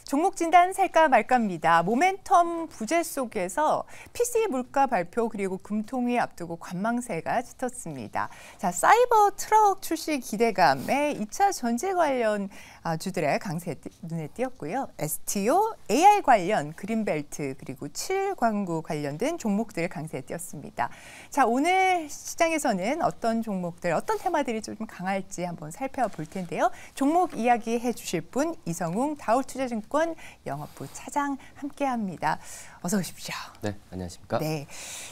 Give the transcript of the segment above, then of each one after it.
종목 진단 살까 말까입니다. 모멘텀 부재 속에서 PC 물가 발표 그리고 금통위 앞두고 관망세가 짙었습니다. 자, 사이버 트럭 출시 기대감에 2차 전지 관련 주들의 강세 눈에 띄었고요. STO, AI 관련 그린벨트 그리고 7광구 관련된 종목들 강세에 띄었습니다. 자, 오늘 시장에서는 어떤 종목들, 어떤 테마들이 좀 강할지 한번 살펴볼 텐데요. 종목 이야기해 주실 분 이성웅 다올투자증권 영업부 차장 함께합니다. 어서 오십시오. 네, 안녕하십니까? 네,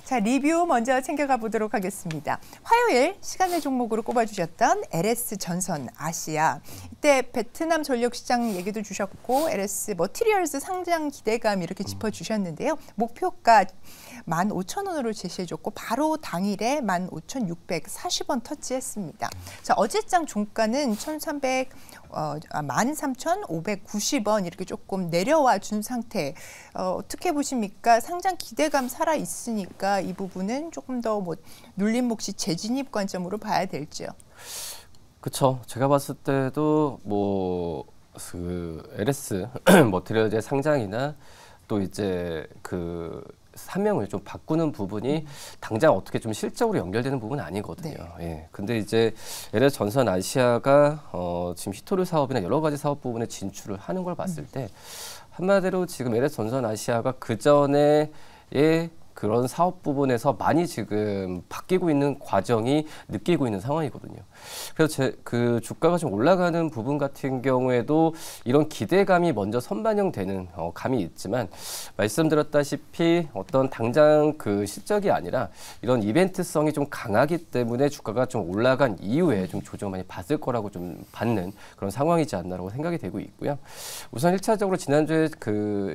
자 리뷰 먼저 챙겨가 보도록 하겠습니다. 화요일 시간의 종목으로 꼽아주셨던 LS 전선 아시아. 이때 베트남 전력시장 얘기도 주셨고 LS 머티리얼스 상장 기대감 이렇게 짚어주셨는데요. 목표가 15,000원으로 제시해줬고 바로 당일에 15,640원 터치했습니다. 자, 어제장 종가는 13,590원 이렇게 조금 내려와 준 상태. 어떻게 보십니까? 상장 기대감 살아 있으니까 이 부분은 조금 더 뭐 눌림 몫이 재진입 관점으로 봐야 될지요. 그렇죠. 제가 봤을 때도 뭐 그 LS 머티리얼즈의 상장이나 또 이제 그 사명을 좀 바꾸는 부분이 당장 어떻게 좀 실적으로 연결되는 부분은 아니거든요. 네. 예. 근데 이제 LS 전선 아시아가 지금 히토류 사업이나 여러 가지 사업 부분에 진출을 하는 걸 봤을 때 한마디로 지금 LS 전선 아시아가 그 전에의 그런 사업 부분에서 많이 지금 바뀌고 있는 과정이 느끼고 있는 상황이거든요. 그래서 그 주가가 좀 올라가는 부분 같은 경우에도 이런 기대감이 먼저 선반영되는 감이 있지만 말씀드렸다시피 어떤 당장 그 실적이 아니라 이런 이벤트성이 좀 강하기 때문에 주가가 좀 올라간 이후에 좀 조정 많이 받을 거라고 좀 받는 그런 상황이지 않나라고 생각이 되고 있고요. 우선 1차적으로 지난주에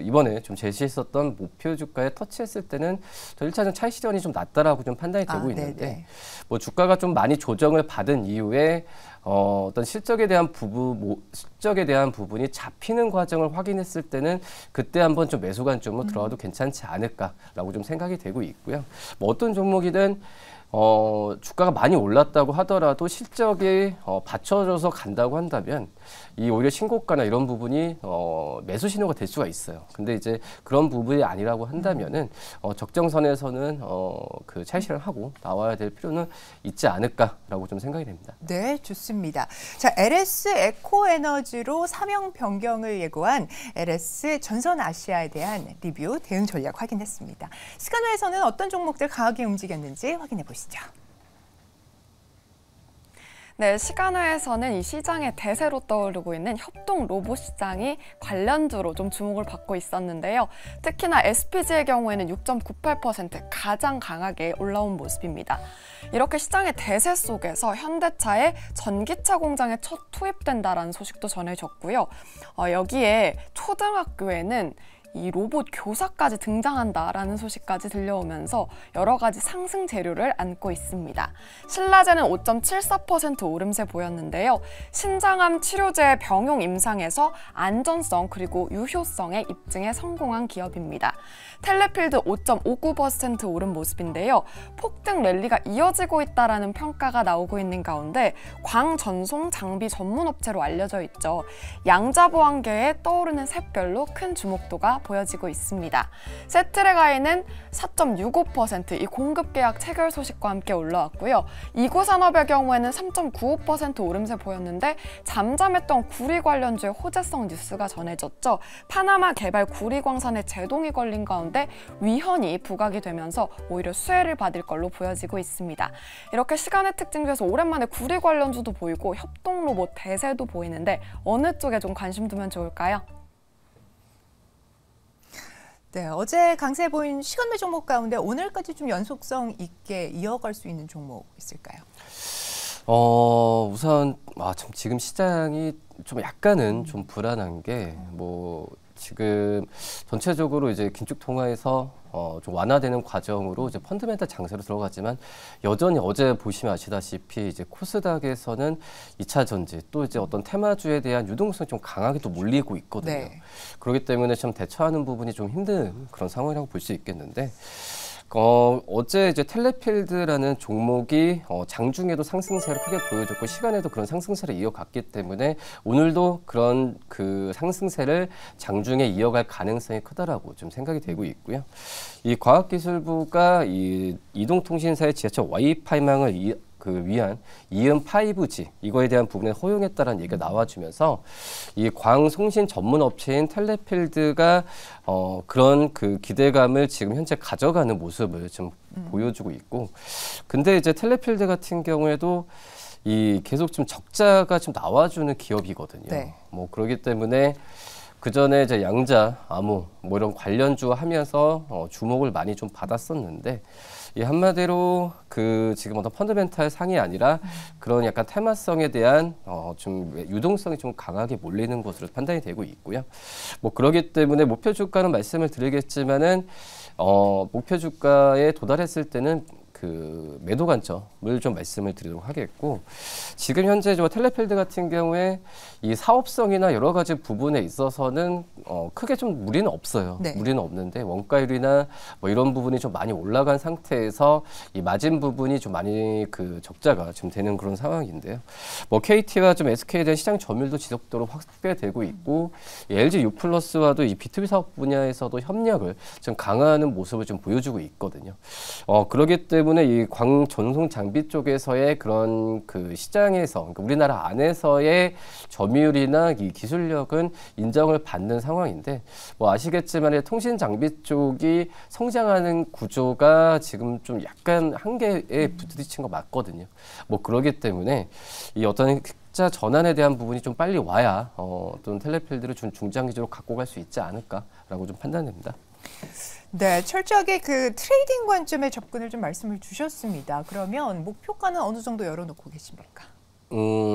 이번에 좀 제시했었던 목표 주가에 터치했을 때는 저 1차전 차익 실현이 좀 낮다라고 좀 판단이 되고 있는데 네네. 뭐 주가가 좀 많이 조정을 받은 이후에 어떤 실적에 대한 부분이 잡히는 과정을 확인했을 때는 그때 한번 좀 매수 관점으로 들어가도 괜찮지 않을까라고 좀 생각이 되고 있고요. 뭐 어떤 종목이든 주가가 많이 올랐다고 하더라도 실적이 받쳐줘서 간다고 한다면 이 오히려 신고가나 이런 부분이 매수 신호가 될 수가 있어요. 근데 이제 그런 부분이 아니라고 한다면은 적정선에서는 그 차익 실현하고 나와야 될 필요는 있지 않을까라고 좀 생각이 됩니다. 네, 좋습니다. 자, LS 에코에너지로 사명 변경을 예고한 LS 전선 아시아에 대한 리뷰 대응 전략 확인했습니다. 시간외에서는 어떤 종목들 강하게 움직였는지 확인해 보시죠. 네, 시간외에서는 이 시장의 대세로 떠오르고 있는 협동 로봇 시장이 관련주로 좀 주목을 받고 있었는데요. 특히나 SPG의 경우에는 6.98% 가장 강하게 올라온 모습입니다. 이렇게 시장의 대세 속에서 현대차의 전기차 공장에 첫 투입된다라는 소식도 전해졌고요. 여기에 초등학교에는 이 로봇 교사까지 등장한다라는 소식까지 들려오면서 여러 가지 상승 재료를 안고 있습니다. 신라제는 5.74% 오름세 보였는데요. 신장암 치료제 병용 임상에서 안전성 그리고 유효성의 입증에 성공한 기업입니다. 텔레필드 5.59% 오른 모습인데요. 폭등 랠리가 이어지고 있다라는 평가가 나오고 있는 가운데 광전송 장비 전문 업체로 알려져 있죠. 양자보안계에 떠오르는 샛별로 큰 주목도가 보여지고 있습니다. 세트레가이는 4.65% 이 공급 계약 체결 소식과 함께 올라왔고요. 이구산업의 경우에는 3.95% 오름세 보였는데 잠잠했던 구리 관련주의 호재성 뉴스가 전해졌죠. 파나마 개발 구리광산에 제동이 걸린 가운데 위헌이 부각이 되면서 오히려 수혜를 받을 걸로 보여지고 있습니다. 이렇게 시간의 특징 중에서 오랜만에 구리 관련주도 보이고 협동로봇 대세도 보이는데 어느 쪽에 좀 관심 두면 좋을까요? 네, 어제 강세 보인 시간외 종목 가운데 오늘까지 좀 연속성 있게 이어갈 수 있는 종목 있을까요? 우선 참 지금 시장이 좀 약간은 좀 불안한 게 뭐 지금 전체적으로 이제 긴축 통화에서 좀 완화되는 과정으로 이제 펀드멘탈 장세로 들어가지만 여전히 어제 보시면 아시다시피 이제 코스닥에서는 2차 전지 또 이제 어떤 테마주에 대한 유동성이 좀 강하게 또 몰리고 있거든요. 네. 그렇기 때문에 좀 대처하는 부분이 좀 힘든 그런 상황이라고 볼 수 있겠는데 어제 이제 텔레필드라는 종목이 장중에도 상승세를 크게 보여줬고 시간에도 그런 상승세를 이어갔기 때문에 오늘도 그런 그 상승세를 장중에 이어갈 가능성이 크다라고 좀 생각이 되고 있고요. 이 과학기술부가 이 이동통신사의 지하철 와이파이망을 위한 이음 5G 이거에 대한 부분에 허용했다라는 얘기가 나와주면서 이 광송신 전문 업체인 텔레필드가 그런 그 기대감을 지금 현재 가져가는 모습을 좀 보여주고 있고, 근데 이제 텔레필드 같은 경우에도 이 계속 좀 적자가 좀 나와주는 기업이거든요. 네. 뭐 그렇기 때문에 그 전에 이제 양자, 암호 뭐 이런 관련주 하면서 주목을 많이 좀 받았었는데, 이 한마디로 그 지금 어떤 펀더멘탈 상이 아니라 그런 약간 테마성에 대한 좀 유동성이 좀 강하게 몰리는 것으로 판단이 되고 있고요. 뭐 그러기 때문에 목표 주가는 말씀을 드리겠지만은 목표 주가에 도달했을 때는 그 매도 관점을 좀 말씀을 드리도록 하겠고, 지금 현재 저 텔레필드 같은 경우에 이 사업성이나 여러 가지 부분에 있어서는 크게 좀 무리는 없어요. 네. 무리는 없는데 원가율이나 뭐 이런 부분이 좀 많이 올라간 상태에서 이 마진 부분이 좀 많이 그 적자가 좀 되는 그런 상황인데요. 뭐 KT와 좀 SK에 대한 시장 점유율도 지속적으로 확대되고 있고, 이 LG U+와도 이 B2B 사업 분야에서도 협력을 좀 강화하는 모습을 좀 보여주고 있거든요. 그렇기 때문에 이 광전송 장비 쪽에서의 그런 그 시장에서, 그러니까 우리나라 안에서의 점유율이나 이 기술력은 인정을 받는 상황인데, 뭐 아시겠지만 통신 장비 쪽이 성장하는 구조가 지금 좀 약간 한계에 부딪힌 거 맞거든요. 뭐 그러기 때문에 이 어떤 흑자 전환에 대한 부분이 좀 빨리 와야 어떤 텔레필드를 중장기적으로 갖고 갈 수 있지 않을까라고 좀 판단됩니다. 네, 철저하게 그 트레이딩 관점의 접근을 좀 말씀을 주셨습니다. 그러면 목표가는 어느 정도 열어놓고 계십니까?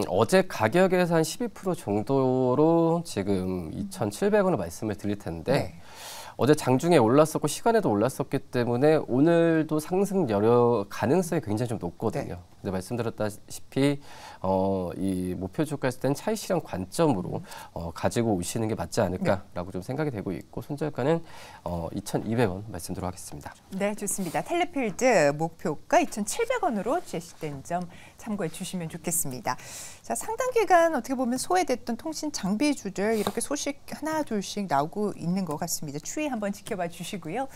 어제 가격에서 한 12% 정도로 지금 2,700원을 말씀을 드릴 텐데, 네. 어제 장중에 올랐었고 시간에도 올랐었기 때문에 오늘도 상승 여력 가능성이 굉장히 좀 높거든요. 네. 근데 말씀드렸다시피 이 목표 주가 했을 때는 차익 실현 관점으로 가지고 오시는 게 맞지 않을까라고 좀 생각이 되고 있고, 손절가는 2,200원 말씀드리도록 하겠습니다. 네, 좋습니다. 텔레필드 목표가 2,700원으로 제시된 점 참고해 주시면 좋겠습니다. 자, 상당 기간 어떻게 보면 소외됐던 통신 장비주들 이렇게 소식 하나 둘씩 나오고 있는 것 같습니다. 추이 한번 지켜봐 주시고요.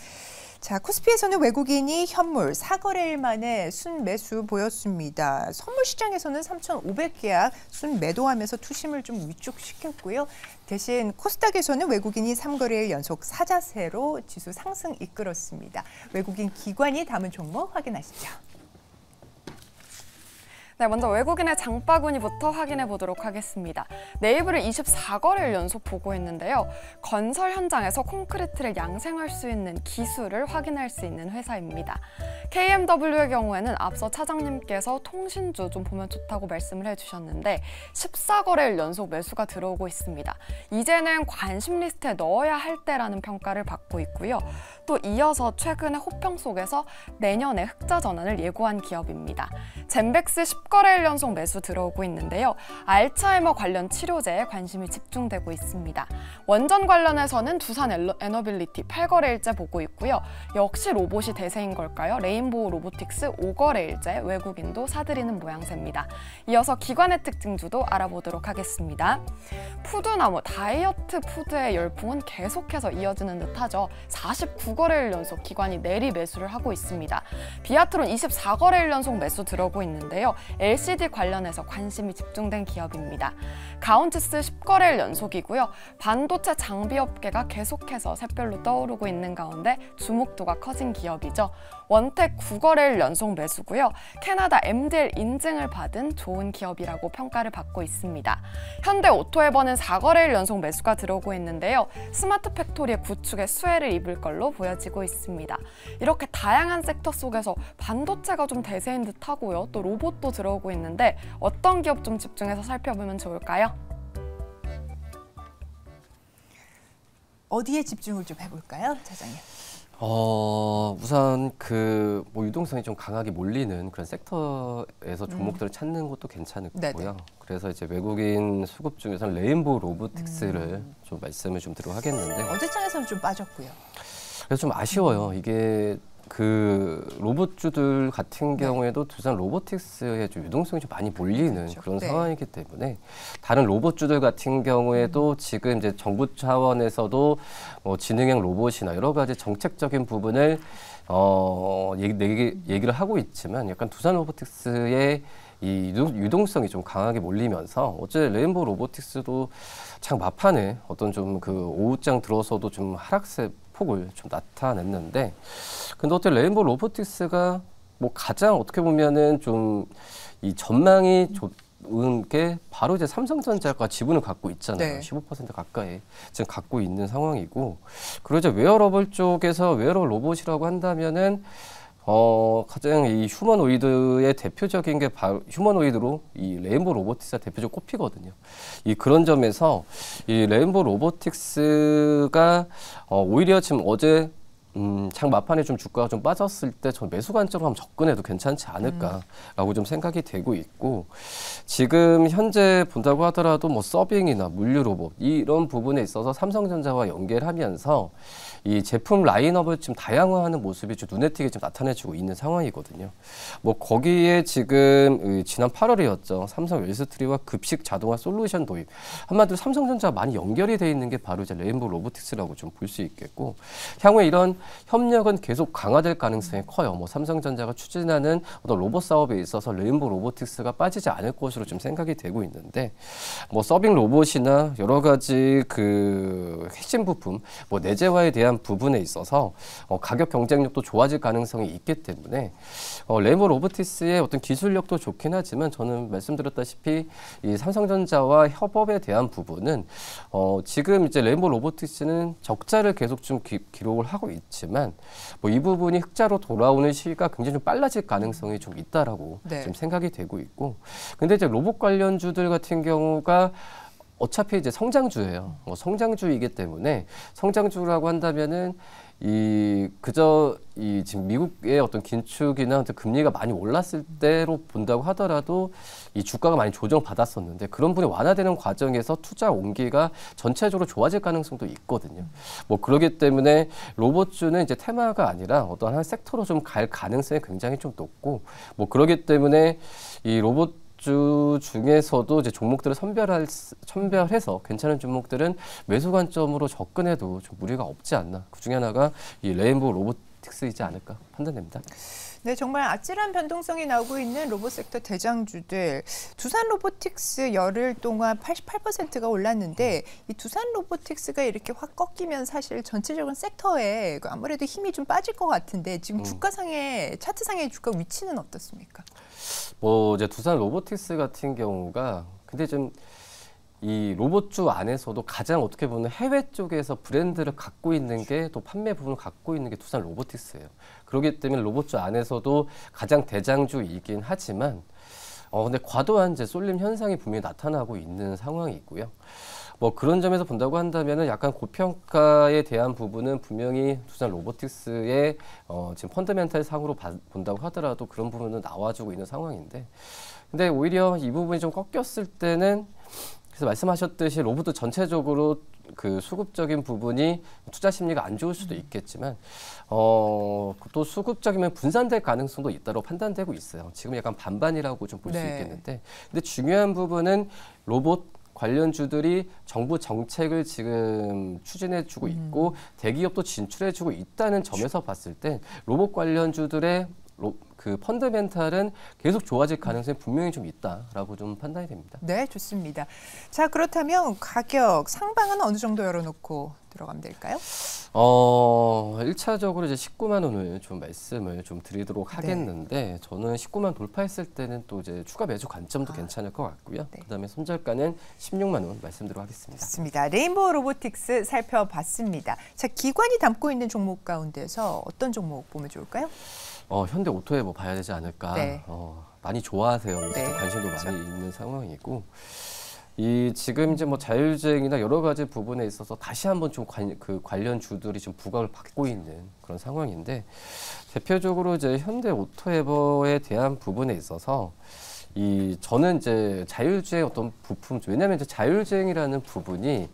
자, 코스피에서는 외국인이 현물 4거래일 만에 순매수 보였습니다. 선물 시장에서는 3,500계약 순매도하면서 투심을 좀 위축시켰고요. 대신 코스닥에서는 외국인이 3거래일 연속 사자세로 지수 상승 이끌었습니다. 외국인 기관이 담은 종목 확인하시죠. 네, 먼저 외국인의 장바구니부터 확인해 보도록 하겠습니다. 네이버를 24거래일 연속 보고했는데요. 건설 현장에서 콘크리트를 양생할 수 있는 기술을 확인할 수 있는 회사입니다. KMW의 경우에는 앞서 차장님께서 통신주 좀 보면 좋다고 말씀을 해주셨는데 14거래일 연속 매수가 들어오고 있습니다. 이제는 관심 리스트에 넣어야 할 때라는 평가를 받고 있고요. 또 이어서 최근에 호평 속에서 내년에 흑자 전환을 예고한 기업입니다. 젠백스 10거래일 연속 매수 들어오고 있는데요. 알츠하이머 관련 치료제에 관심이 집중되고 있습니다. 원전 관련해서는 두산 에너빌리티 8거래일째 보고 있고요. 역시 로봇이 대세인 걸까요? 레인보우 로보틱스 5거래일째 외국인도 사들이는 모양새입니다. 이어서 기관의 특징주도 알아보도록 하겠습니다. 푸드나무, 다이어트 푸드의 열풍은 계속해서 이어지는 듯하죠. 49거래일 연속 기관이 내리 매수를 하고 있습니다. 비아트론 24거래일 연속 매수 들어오고 있는데요. LCD 관련해서 관심이 집중된 기업입니다. 가온치스 10거래일 연속이고요. 반도체 장비 업계가 계속해서 샛별로 떠오르고 있는 가운데 주목도가 커진 기업이죠. 원택 9거래일 연속 매수고요. 캐나다 MDL 인증을 받은 좋은 기업이라고 평가를 받고 있습니다. 현대 오토에버는 4거래일 연속 매수가 들어오고 있는데요. 스마트 팩토리의 구축에 수혜를 입을 걸로 보여지고 있습니다. 이렇게 다양한 섹터 속에서 반도체가 좀 대세인 듯하고요. 또 로봇도 들어오고 있는데 어떤 기업 좀 집중해서 살펴보면 좋을까요? 어디에 집중을 좀 해볼까요, 차장님? 우선 그 뭐 유동성이 좀 강하게 몰리는 그런 섹터에서 종목들을 찾는 것도 괜찮고요. 네네. 그래서 이제 외국인 수급 중에서는 레인보우 로보틱스를 좀 말씀을 좀 드리도록 하겠는데, 어제장에서는 좀 빠졌고요. 그래서 좀 아쉬워요. 이게 그 로봇주들 같은 경우에도 두산 로보틱스의 좀 유동성이 좀 많이 몰리는 그렇죠. 그런 네. 상황이기 때문에 다른 로봇주들 같은 경우에도 지금 이제 정부 차원에서도 뭐 지능형 로봇이나 여러 가지 정책적인 부분을 얘기를 하고 있지만 약간 두산 로보틱스의 이 유동성이 좀 강하게 몰리면서 어제 레인보우 로보틱스도 참 막판에 어떤 좀 그 오후장 들어서도 좀 하락세 폭을 좀 나타냈는데, 근데 어때 레인보우 로보틱스가 뭐 가장 어떻게 보면은 좀 이 전망이 좋은 게 바로 이제 삼성전자가 지분을 갖고 있잖아요. 네. 15% 가까이 지금 갖고 있는 상황이고, 그리고 이제 웨어러블 쪽에서 웨어러블 로봇이라고 한다면은 가장 이 휴머노이드의 대표적인 게 바로 휴머노이드로 이 레인보우 로보틱스가 대표적으로 꼽히거든요. 이 그런 점에서 이 레인보우 로보틱스가 오히려 지금 어제 장 막판에 좀 주가가 좀 빠졌을 때 저 매수 관점으로 한번 접근해도 괜찮지 않을까라고 좀 생각이 되고 있고, 지금 현재 본다고 하더라도 뭐 서빙이나 물류 로봇 이런 부분에 있어서 삼성전자와 연계하면서 이 제품 라인업을 좀 다양화하는 모습이 좀 눈에 띄게 좀 나타내주고 있는 상황이거든요. 뭐 거기에 지금 지난 8월이었죠. 삼성 웰스트리와 급식 자동화 솔루션 도입. 한마디로 삼성전자가 많이 연결이 돼 있는 게 바로 이제 레인보우 로보틱스라고 좀 볼 수 있겠고, 향후에 이런 협력은 계속 강화될 가능성이 커요. 뭐 삼성전자가 추진하는 어떤 로봇 사업에 있어서 레인보우 로보틱스가 빠지지 않을 것으로 좀 생각이 되고 있는데, 뭐 서빙 로봇이나 여러 가지 그 핵심 부품, 뭐 내재화에 대한 부분에 있어서 가격 경쟁력도 좋아질 가능성이 있기 때문에 레인보우 로보틱스의 어떤 기술력도 좋긴 하지만 저는 말씀드렸다시피 이 삼성전자와 협업에 대한 부분은 지금 이제 레인보우 로보틱스는 적자를 계속 좀 기록을 하고 있지만 뭐 이 부분이 흑자로 돌아오는 시기가 굉장히 좀 빨라질 가능성이 좀 있다라고 네. 좀 생각이 되고 있고, 근데 이제 로봇 관련주들 같은 경우가 어차피 이제 성장주예요. 성장주이기 때문에 성장주라고 한다면은 지금 미국의 어떤 긴축이나 어떤 금리가 많이 올랐을 때로 본다고 하더라도 이 주가가 많이 조정받았었는데 그런 부분이 완화되는 과정에서 투자 온기가 전체적으로 좋아질 가능성도 있거든요. 뭐 그렇기 때문에 로봇주는 이제 테마가 아니라 어떤 한 섹터로 좀 갈 가능성이 굉장히 좀 높고, 뭐 그렇기 때문에 이 로봇 주 중에서도 이제 종목들을 선별해서 괜찮은 종목들은 매수 관점으로 접근해도 좀 무리가 없지 않나. 그 중에 하나가 이 레인보우 로보틱스이지 않을까 판단됩니다. 네, 정말 아찔한 변동성이 나오고 있는 로봇 섹터 대장주들. 두산 로보틱스 열흘 동안 88%가 올랐는데 이 두산 로보틱스가 이렇게 확 꺾이면 사실 전체적인 섹터에 아무래도 힘이 좀 빠질 것 같은데 지금 차트상의 주가 위치는 어떻습니까? 뭐 이제 두산 로보틱스 같은 경우가 근데 좀 이 로봇주 안에서도 가장 어떻게 보면 해외 쪽에서 브랜드를 갖고 있는 게 또 판매 부분을 갖고 있는 게 두산 로보틱스예요. 그렇기 때문에 로봇주 안에서도 가장 대장주이긴 하지만 근데 과도한 이제 쏠림 현상이 분명히 나타나고 있는 상황이고요. 뭐 그런 점에서 본다고 한다면은 약간 고평가에 대한 부분은 분명히 두산 로보틱스의 지금 펀더멘탈 상으로 본다고 하더라도 그런 부분은 나와주고 있는 상황인데, 근데 오히려 이 부분이 좀 꺾였을 때는 그래서 말씀하셨듯이 로봇도 전체적으로 그 수급적인 부분이 투자 심리가 안 좋을 수도 있겠지만 또 수급적이면 분산될 가능성도 있다고 판단되고 있어요. 지금 약간 반반이라고 좀 볼 수 있겠는데, 근데 중요한 부분은 로봇 관련주들이 정부 정책을 지금 추진해주고 있고 대기업도 진출해주고 있다는 점에서 봤을 때 로봇 관련주들의 그 펀더멘탈은 계속 좋아질 가능성이 분명히 좀 있다라고 좀 판단이 됩니다. 네, 좋습니다. 자, 그렇다면 가격 상방은 어느 정도 열어놓고 들어가면 될까요? 1차적으로 이제 19만 원을 좀 말씀을 좀 드리도록 하겠는데, 저는 19만 돌파했을 때는 또 이제 추가 매수 관점도 괜찮을 것 같고요. 네. 그다음에 손절가는 16만 원 말씀드리도록 하겠습니다. 좋습니다. 레인보우 로보틱스 살펴봤습니다. 자, 기관이 담고 있는 종목 가운데서 어떤 종목 보면 좋을까요? 현대 오토에버 봐야 되지 않을까. 네. 많이 좋아하세요. 네. 관심도 그렇죠. 많이 있는 상황이고, 지금 이제 뭐 자율주행이나 여러 가지 부분에 있어서 다시 한번 좀 관련 주들이 좀 부각을 받고 있는 그런 상황인데, 대표적으로 이제 현대 오토에버에 대한 부분에 있어서 저는 이제 자율주행 어떤 부품, 왜냐하면 이제 자율주행이라는 부분이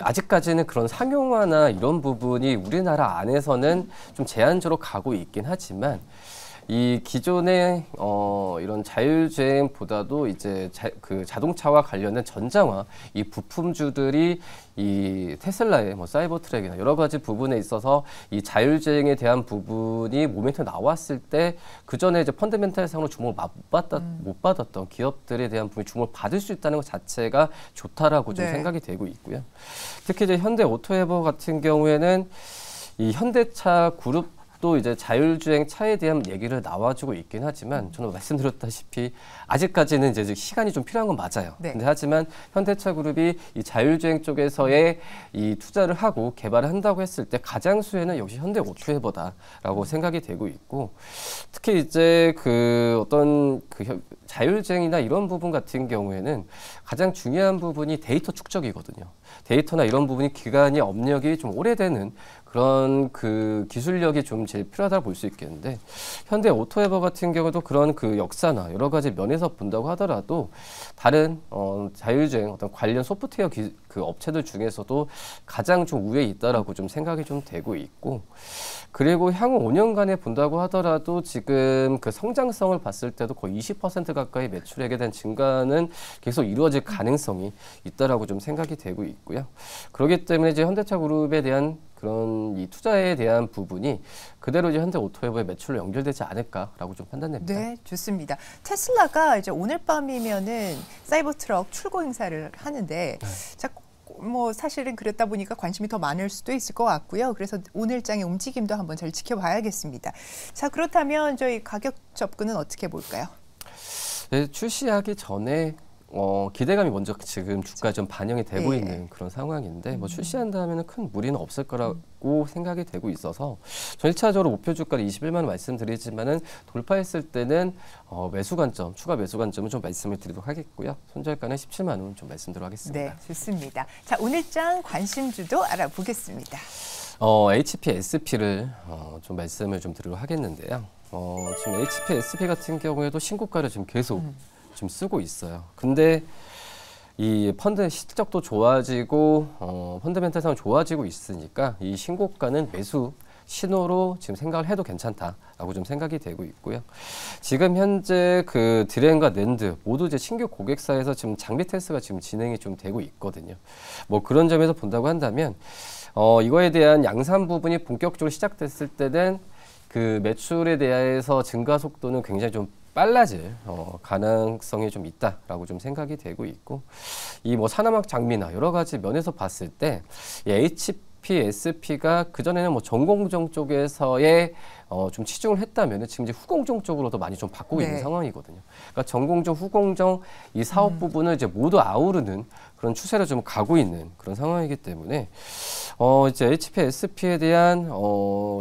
아직까지는 그런 상용화나 이런 부분이 우리나라 안에서는 좀 제한적으로 가고 있긴 하지만 이 기존의 이런 자율주행보다도 이제 자동차와 관련된 전장화 이 부품주들이 이 테슬라의 뭐 사이버트랙이나 여러 가지 부분에 있어서 이 자율주행에 대한 부분이 모멘텀 나왔을 때 그 전에 이제 펀더멘탈상으로 주목을 못 받았던 기업들에 대한 부분이 주목을 받을 수 있다는 것 자체가 좋다라고 좀 생각이 되고 있고요. 특히 이제 현대 오토에버 같은 경우에는 이 현대차 그룹 또 이제 자율주행 차에 대한 얘기를 나와주고 있긴 하지만 저는 말씀드렸다시피 아직까지는 이제 시간이 좀 필요한 건 맞아요. 네. 근데 하지만 현대차 그룹이 이 자율주행 쪽에서의 이 투자를 하고 개발을 한다고 했을 때 가장 수혜는 역시 현대 오토에버다라고 생각이 되고 있고 특히 이제 어떤 자율주행이나 이런 부분 같은 경우에는 가장 중요한 부분이 데이터 축적이거든요. 데이터나 이런 부분이 기간이 업력이 좀 오래되는 그런 기술력이 좀 제일 필요하다고 볼 수 있겠는데 현대 오토에버 같은 경우도 그런 역사나 여러 가지 면에서 본다고 하더라도 다른 자율주행 어떤 관련 소프트웨어 업체들 중에서도 가장 좀 우위에 있다라고 좀 생각이 좀 되고 있고 그리고 향후 5년간에 본다고 하더라도 지금 성장성을 봤을 때도 거의 20% 가까이 매출액에 대한 증가는 계속 이루어질 가능성이 있다라고 좀 생각이 되고 있고요. 그렇기 때문에 이제 현대차 그룹에 대한 그런 이 투자에 대한 부분이 그대로 이제 현대 오토에버의 매출로 연결되지 않을까라고 좀 판단됩니다. 네, 좋습니다. 테슬라가 이제 오늘 밤이면은 사이버 트럭 출고 행사를 하는데, 자, 뭐 사실은 그랬다 보니까 관심이 더 많을 수도 있을 것 같고요. 그래서 오늘장의 움직임도 한번 잘 지켜봐야겠습니다. 자, 그렇다면 저희 가격 접근은 어떻게 볼까요? 네, 출시하기 전에 기대감이 먼저 지금 주가에 좀 반영이 되고 있는 그런 상황인데 뭐 출시한다면 큰 무리는 없을 거라고 생각이 되고 있어서 전 1차적으로 목표 주가를 21만 원 말씀드리지만은 돌파했을 때는 매수 관점, 추가 매수 관점은 좀 말씀을 드리도록 하겠고요. 손절가는 17만 원 좀 말씀드리도록 하겠습니다. 네, 좋습니다. 자, 오늘장 관심주도 알아보겠습니다. HPSP를 좀 말씀을 좀 드리도록 하겠는데요. 지금 HPSP 같은 경우에도 신고가를 지금 계속 좀 쓰고 있어요. 근데 이 펀드 실적도 좋아지고 펀드멘탈상 좋아지고 있으니까 이 신고가는 매수 신호로 지금 생각을 해도 괜찮다라고 좀 생각이 되고 있고요. 지금 현재 드램과 낸드 모두 이제 신규 고객사에서 지금 장비 테스트가 지금 진행이 좀 되고 있거든요. 뭐 그런 점에서 본다고 한다면 이거에 대한 양산 부분이 본격적으로 시작됐을 때는 매출에 대해서 증가 속도는 굉장히 좀 빨라질 가능성이 좀 있다라고 좀 생각이 되고 있고 이 뭐 산화막 장비나 여러 가지 면에서 봤을 때 HPSP가 그전에는 뭐 전공정 쪽에서의 좀 치중을 했다면 지금 이제 후공정 쪽으로도 많이 좀 바꾸고 있는 상황이거든요. 그러니까 전공정, 후공정 이 사업 부분을 이제 모두 아우르는 그런 추세로 좀 가고 있는 그런 상황이기 때문에 이제 HPSP에 대한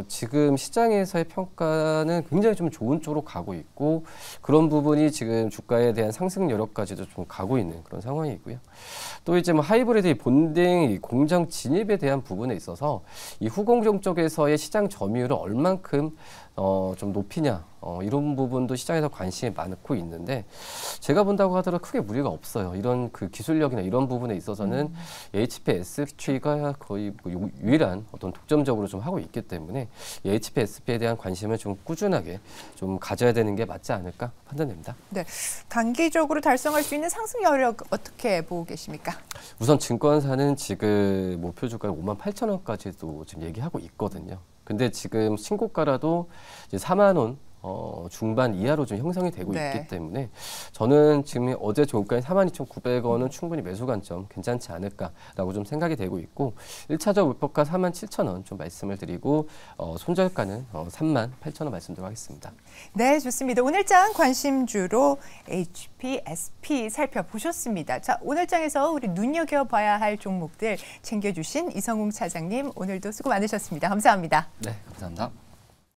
지금 시장에서의 평가는 굉장히 좀 좋은 쪽으로 가고 있고 그런 부분이 지금 주가에 대한 상승 여력까지도 좀 가고 있는 그런 상황이고요. 또 이제 뭐 하이브리드 본딩 공장 진입에 대한 부분에 있어서 이 후공정 쪽에서의 시장 점유율을 얼만큼 좀 높이냐 이런 부분도 시장에서 관심이 많고 있는데 제가 본다고 하더라도 크게 무리가 없어요. 이런 기술력이나 이런 부분에 있어서는 HPSP가 거의 뭐 유일한 어떤 독점적으로 좀 하고 있기 때문에 이 HPSP에 대한 관심을 좀 꾸준하게 좀 가져야 되는 게 맞지 않을까 판단됩니다. 네, 단기적으로 달성할 수 있는 상승 여력 어떻게 보고 계십니까? 우선 증권사는 지금 목표 주가를 58,000원까지도 지금 얘기하고 있거든요. 근데 지금 신고가라도 이제 4만 원 중반 이하로 좀 형성이 되고 있기 때문에 저는 지금 어제 종가인 42,900원은 충분히 매수 관점 괜찮지 않을까라고 좀 생각이 되고 있고 1차적 목표가 47,000원 좀 말씀을 드리고 손절가는 38,000원 말씀드리도록 하겠습니다. 네, 좋습니다. 오늘장 관심주로 HPSP 살펴보셨습니다. 자, 오늘장에서 우리 눈여겨봐야 할 종목들 챙겨주신 이성웅 차장님 오늘도 수고 많으셨습니다. 감사합니다. 네, 감사합니다.